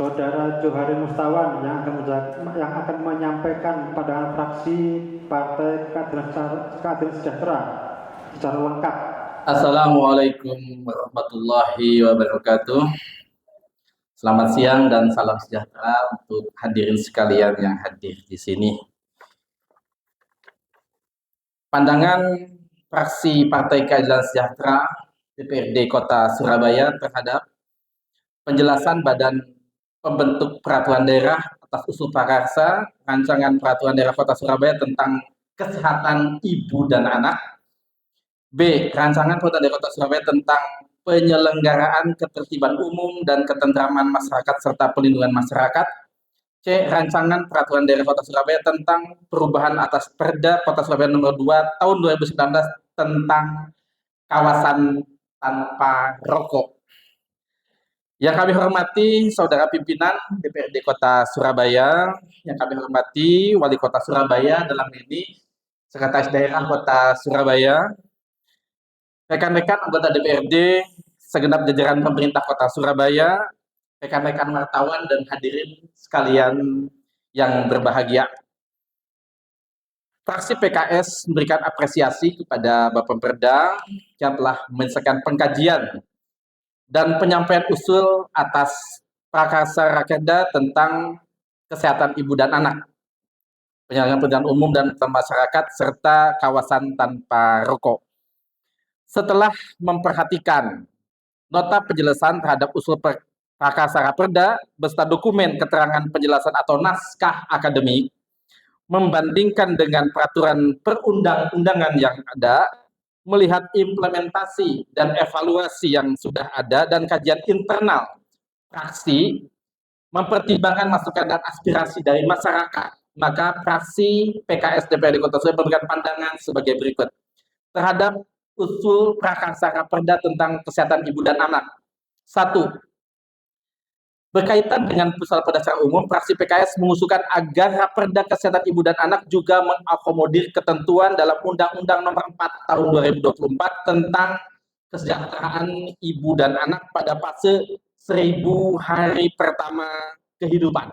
Saudara Johari Mustawan yang akan menyampaikan pandangan fraksi Partai Keadilan Sejahtera secara lengkap. Assalamualaikum warahmatullahi wabarakatuh. Selamat siang dan salam sejahtera untuk hadirin sekalian yang hadir di sini. Pandangan fraksi Partai Keadilan Sejahtera DPRD Kota Surabaya terhadap penjelasan Badan Pembentuk Peraturan Daerah atas usul prakarsa rancangan Peraturan Daerah Kota Surabaya tentang kesehatan ibu dan anak. B. Rancangan Peraturan Daerah Kota Surabaya tentang penyelenggaraan ketertiban umum dan ketentraman masyarakat serta pelindungan masyarakat. C. Rancangan Peraturan Daerah Kota Surabaya tentang perubahan atas Perda Kota Surabaya nomor 2 tahun 2019 tentang kawasan tanpa rokok. Yang kami hormati saudara pimpinan DPRD Kota Surabaya, yang kami hormati Wali Kota Surabaya dalam ini, Sekretaris Daerah Kota Surabaya, rekan-rekan anggota DPRD, segenap jajaran pemerintah Kota Surabaya, rekan-rekan wartawan dan hadirin sekalian yang berbahagia. Fraksi PKS memberikan apresiasi kepada Bapak Pemda yang telah menyelesaikan pengkajian dan penyampaian usul atas prakarsa Rakerda tentang kesehatan ibu dan anak, penyelenggaraan pendidikan umum dan masyarakat serta kawasan tanpa rokok. Setelah memperhatikan nota penjelasan terhadap usul prakarsa Raperda beserta dokumen keterangan penjelasan atau naskah akademik, membandingkan dengan peraturan perundang-undangan yang ada, melihat implementasi dan evaluasi yang sudah ada dan kajian internal fraksi, mempertimbangkan masukan dan aspirasi dari masyarakat, maka fraksi PKS DPRD Kota Surabaya memberikan pandangan sebagai berikut terhadap usul prakarsa Raperda tentang kesehatan ibu dan anak. 1. Berkaitan dengan putusan Raperda secara umum, fraksi PKS mengusulkan agar Raperda Kesehatan Ibu dan Anak juga mengakomodir ketentuan dalam Undang-Undang Nomor 4 Tahun 2024 tentang kesejahteraan ibu dan anak pada fase 1000 hari pertama kehidupan.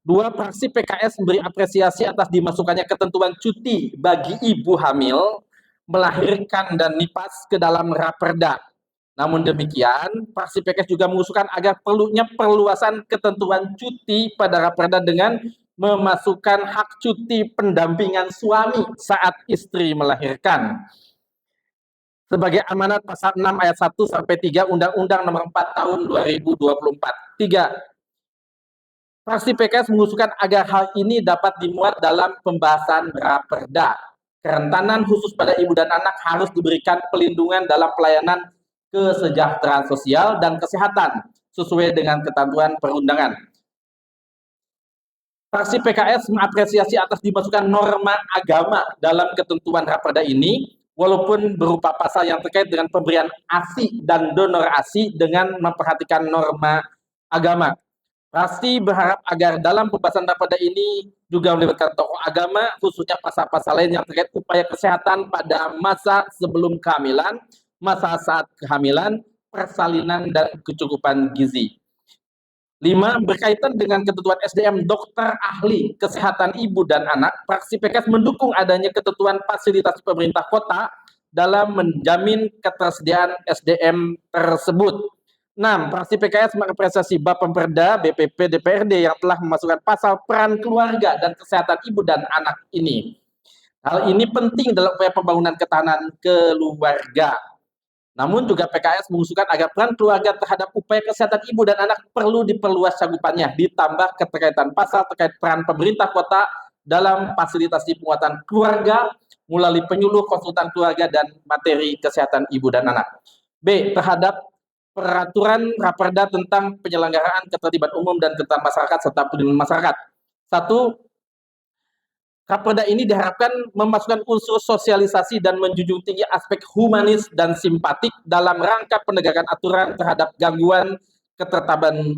2. Fraksi PKS memberi apresiasi atas dimasukkannya ketentuan cuti bagi ibu hamil, melahirkan dan nipas ke dalam Raperda. Namun demikian, fraksi PKS juga mengusulkan agar perlunya perluasan ketentuan cuti pada Raperda dengan memasukkan hak cuti pendampingan suami saat istri melahirkan sebagai amanat pasal 6 ayat 1 sampai 3 Undang-Undang Nomor 4 Tahun 2024. 3. Fraksi PKS mengusulkan agar hal ini dapat dimuat dalam pembahasan Raperda. Kerentanan khusus pada ibu dan anak harus diberikan pelindungan dalam pelayanan kesejahteraan sosial dan kesehatan sesuai dengan ketentuan perundangan. Fraksi PKS mengapresiasi atas dimasukkan norma agama dalam ketentuan Raperda ini, walaupun berupa pasal yang terkait dengan pemberian ASI dan donor ASI dengan memperhatikan norma agama. Fraksi berharap agar dalam pembahasan Raperda ini juga melibatkan tokoh agama, khususnya pasal-pasal lain yang terkait upaya kesehatan pada masa sebelum kehamilan, masa saat kehamilan, persalinan, dan kecukupan gizi. 5. Berkaitan dengan ketentuan SDM dokter ahli kesehatan ibu dan anak, fraksi PKS mendukung adanya ketentuan fasilitas pemerintah kota dalam menjamin ketersediaan SDM tersebut. 6. Fraksi PKS mengapresiasi Bapemda, BPP, DPRD yang telah memasukkan pasal peran keluarga dan kesehatan ibu dan anak ini. Hal ini penting dalam upaya pembangunan ketahanan keluarga. Namun juga PKS mengusulkan agar peran keluarga terhadap upaya kesehatan ibu dan anak perlu diperluas cakupannya, ditambah keterkaitan pasal terkait peran pemerintah kota dalam fasilitasi penguatan keluarga melalui penyuluh konsultan keluarga dan materi kesehatan ibu dan anak. B. Terhadap peraturan Raperda tentang penyelenggaraan ketertiban umum dan ketertiban masyarakat serta pelindungan masyarakat. 1. Raperda ini diharapkan memasukkan unsur sosialisasi dan menjunjung tinggi aspek humanis dan simpatik dalam rangka penegakan aturan terhadap gangguan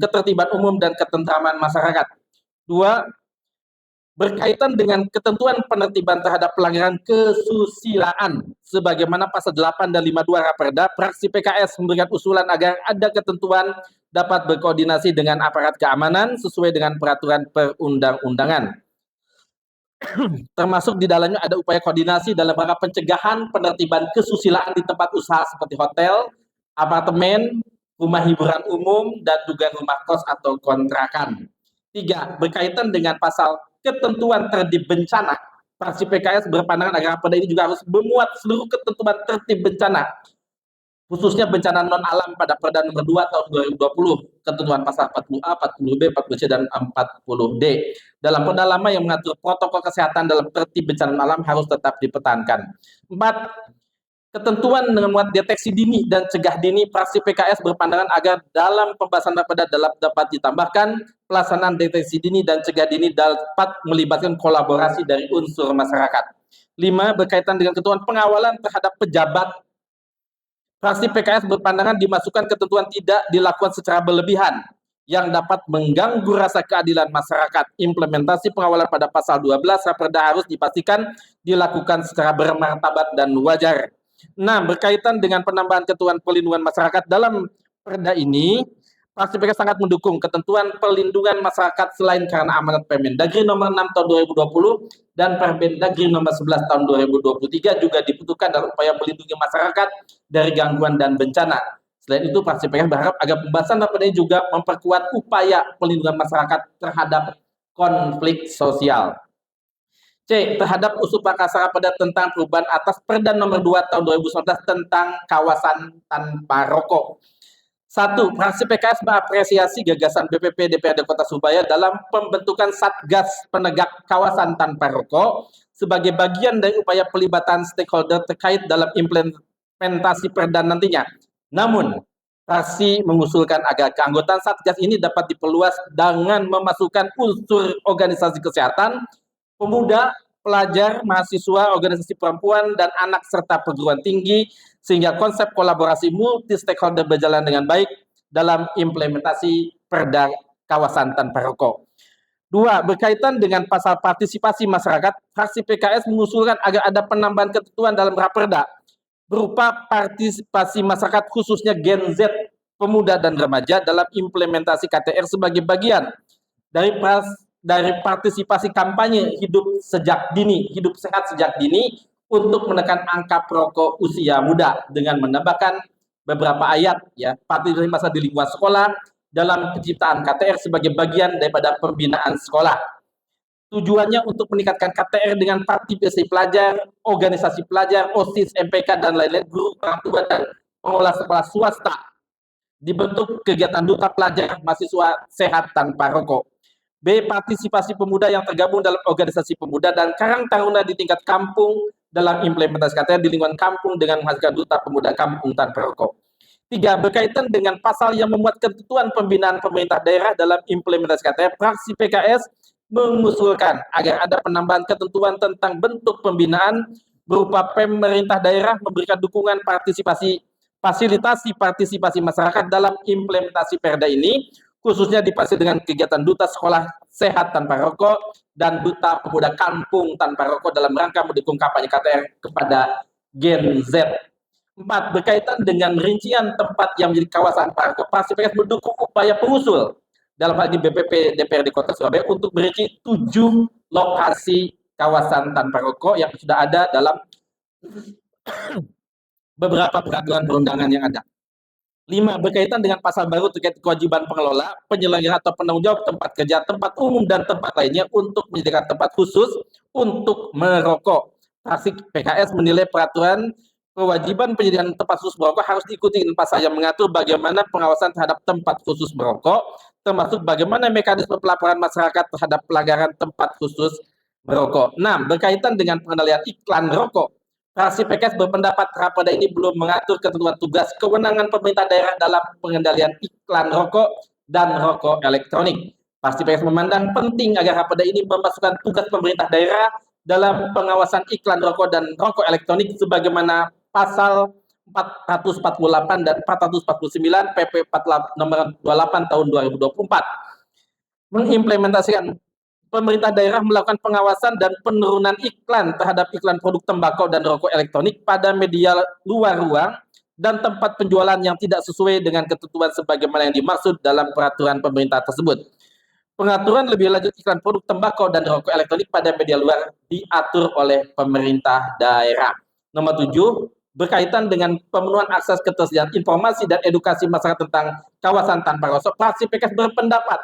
ketertiban umum dan ketentraman masyarakat. 2. berkaitan dengan ketentuan penertiban terhadap pelanggaran kesusilaan sebagaimana pasal 8 dan 52 Raperda, fraksi PKS memberikan usulan agar ada ketentuan dapat berkoordinasi dengan aparat keamanan sesuai dengan peraturan perundang-undangan. Termasuk di dalamnya ada upaya koordinasi dalam rangka pencegahan penertiban kesusilaan di tempat usaha seperti hotel, apartemen, rumah hiburan umum, dan juga rumah kos atau kontrakan. 3. Berkaitan dengan pasal ketentuan tertib bencana, fraksi PKS berpandangan agar Raperda ini juga harus memuat seluruh ketentuan tertib bencana, khususnya bencana non-alam pada Perda nomor 2 tahun 2020, ketentuan pasal 40A, 40B, 40C, dan 40D. Dalam Perda lama yang mengatur protokol kesehatan dalam tertib bencana non-alam harus tetap dipertahankan. 4. Ketentuan dengan muat deteksi dini dan cegah dini, fraksi PKS berpandangan agar dalam pembahasan Raperda dapat ditambahkan pelaksanaan deteksi dini dan cegah dini dapat melibatkan kolaborasi dari unsur masyarakat. 5. Berkaitan dengan ketentuan pengawalan terhadap pejabat, fraksi PKS berpandangan dimasukkan ketentuan tidak dilakukan secara berlebihan yang dapat mengganggu rasa keadilan masyarakat. Implementasi pengawalan pada pasal 12 Raperda harus dipastikan dilakukan secara bermartabat dan wajar. 6. Berkaitan dengan penambahan ketentuan perlindungan masyarakat dalam Perda ini, fraksi PKS sangat mendukung ketentuan perlindungan masyarakat selain karena amanat Permendagri nomor 6 tahun 2020 dan Permendagri nomor 11 tahun 2023 juga dibutuhkan dalam upaya melindungi masyarakat dari gangguan dan bencana. Selain itu, fraksi PKS berharap agar pembahasan Raperda ini juga memperkuat upaya perlindungan masyarakat terhadap konflik sosial. C. Terhadap usul Pakasa Raperda tentang perubahan atas Perda nomor 2 tahun 2019 tentang kawasan tanpa rokok. 1. Fraksi PKS mengapresiasi gagasan BPP DPRD Kota Surabaya dalam pembentukan Satgas Penegak Kawasan Tanpa Rokok sebagai bagian dari upaya pelibatan stakeholder terkait dalam implementasi Perda nantinya. Namun, fraksi mengusulkan agar keanggotaan Satgas ini dapat diperluas dengan memasukkan unsur organisasi kesehatan, pemuda, pelajar, mahasiswa, organisasi perempuan, dan anak serta perguruan tinggi, sehingga konsep kolaborasi multi stakeholder berjalan dengan baik dalam implementasi Perda Kawasan Tanpa Rokok. 2. Berkaitan dengan pasal partisipasi masyarakat, fraksi PKS mengusulkan agar ada penambahan ketentuan dalam Raperda berupa partisipasi masyarakat khususnya Gen Z, pemuda dan remaja dalam implementasi KTR sebagai bagian dari partisipasi kampanye hidup sehat sejak dini untuk menekan angka perokok usia muda dengan menambahkan beberapa ayat ya partisipasi masa di lingkungan sekolah dalam penciptaan KTR sebagai bagian daripada pembinaan sekolah. Tujuannya untuk meningkatkan KTR dengan partisipasi pelajar, organisasi pelajar, OSIS, MPK, dan lain-lain, guru, orang tua, dan pengelola sekolah swasta. Dibentuk kegiatan duta pelajar mahasiswa sehat tanpa rokok. B. Partisipasi pemuda yang tergabung dalam organisasi pemuda dan karang taruna di tingkat kampung dalam implementasi KTR di lingkungan kampung dengan menghasilkan duta pemuda kampung tanpa rokok. 3. Berkaitan dengan pasal yang memuat ketentuan pembinaan pemerintah daerah dalam implementasi KTR, fraksi PKS mengusulkan agar ada penambahan ketentuan tentang bentuk pembinaan berupa pemerintah daerah memberikan dukungan fasilitasi partisipasi masyarakat dalam implementasi Perda ini, khususnya dipastikan dengan kegiatan duta sekolah sehat tanpa rokok dan duta pemuda kampung tanpa rokok dalam rangka mendukung kampanye KTR kepada Gen Z. 4. Berkaitan dengan rincian tempat yang menjadi kawasan tanpa rokok, fraksi PKS mendukung upaya pengusul dalam hal ini BPP DPRD Kota Surabaya untuk merinci 7 lokasi kawasan tanpa rokok yang sudah ada dalam beberapa peraturan perundangan yang ada. 5. Berkaitan dengan pasal baru terkait kewajiban pengelola, penyelenggara atau penanggung jawab tempat kerja, tempat umum, dan tempat lainnya untuk menyediakan tempat khusus untuk merokok. Fraksi PKS menilai peraturan kewajiban penyediaan tempat khusus merokok harus diikuti dengan pasal yang mengatur bagaimana pengawasan terhadap tempat khusus merokok, termasuk bagaimana mekanisme pelaporan masyarakat terhadap pelanggaran tempat khusus merokok. 6. Berkaitan dengan pengendalian iklan rokok, fraksi PKS berpendapat Raperda ini belum mengatur ketentuan tugas kewenangan pemerintah daerah dalam pengendalian iklan rokok dan rokok elektronik. Fraksi PKS memandang penting agar Raperda ini memasukkan tugas pemerintah daerah dalam pengawasan iklan rokok dan rokok elektronik sebagaimana pasal 448 dan 449 PP 48 nomor 28 tahun 2024. Mengimplementasikan pemerintah daerah melakukan pengawasan dan penurunan iklan terhadap iklan produk tembakau dan rokok elektronik pada media luar ruang dan tempat penjualan yang tidak sesuai dengan ketentuan sebagaimana yang dimaksud dalam peraturan pemerintah tersebut. Pengaturan lebih lanjut iklan produk tembakau dan rokok elektronik pada media luar diatur oleh pemerintah daerah. Nomor 7, berkaitan dengan pemenuhan akses ketersediaan informasi dan edukasi masyarakat tentang kawasan tanpa rokok, fraksi PKS berpendapat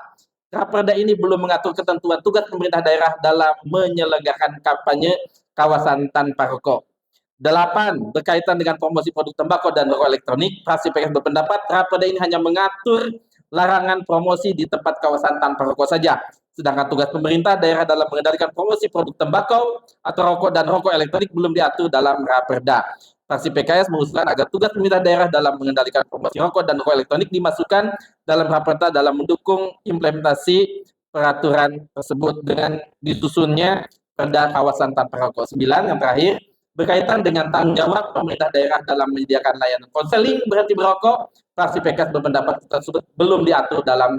Raperda ini belum mengatur ketentuan tugas pemerintah daerah dalam menyelenggarakan kampanye kawasan tanpa rokok. 8. Berkaitan dengan promosi produk tembakau dan rokok elektronik, fraksi PKS berpendapat Raperda ini hanya mengatur larangan promosi di tempat kawasan tanpa rokok saja. Sedangkan tugas pemerintah daerah dalam mengendalikan promosi produk tembakau atau rokok dan rokok elektronik belum diatur dalam Raperda. Fraksi PKS mengusulkan agar tugas pemerintah daerah dalam mengendalikan promosi rokok dan rokok elektronik dimasukkan dalam Raperda dalam mendukung implementasi peraturan tersebut dengan disusunnya perda kawasan tanpa rokok. 9, yang terakhir, berkaitan dengan tanggung jawab pemerintah daerah dalam menyediakan layanan konseling berhenti merokok, fraksi PKS berpendapat tersebut belum diatur dalam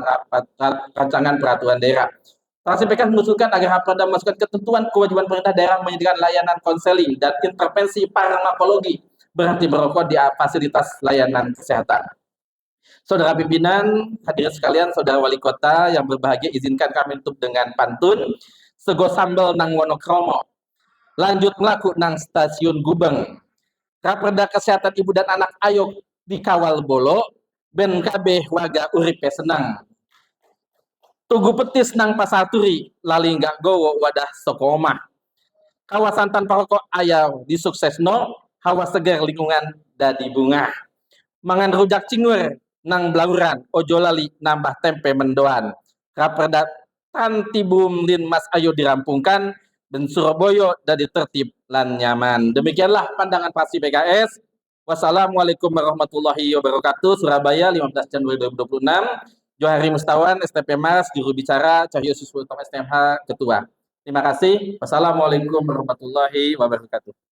rancangan peraturan daerah. Fraksi PKS mengusulkan agar Raperda memasukkan ketentuan kewajiban pemerintah daerah menyediakan layanan konseling dan intervensi farmakologi berhenti merokok di fasilitas layanan kesehatan. Saudara pimpinan, hadirin sekalian, saudara wali kota yang berbahagia, izinkan kami tutup dengan pantun Sego sambel nang Wonokromo, lanjut melaku nang stasiun Gubeng. Raperda kesehatan ibu dan anak ayo dikawal bolo, ben kabeh waga uripe senang. Tugu petis nang pasar turi, lali nggak gowo wadah sokoma. Kawasan tanpa rokok ayau disuksesno, hawa segar lingkungan dadi bunga. Mangan rujak cingur nang blauran, ojo lali nambah tempe mendoan. Raperda tantibum lin mas ayo dirampungkan, dan Surabaya dadi tertib lan nyaman. Demikianlah pandangan fraksi PKS. Wassalamualaikum warahmatullahi wabarakatuh. Surabaya, 15 Januari 2026. Johari Mustawan, STP Mars, juru bicara, Cahyo Suswoto STMH, Ketua. Terima kasih. Wassalamualaikum warahmatullahi wabarakatuh.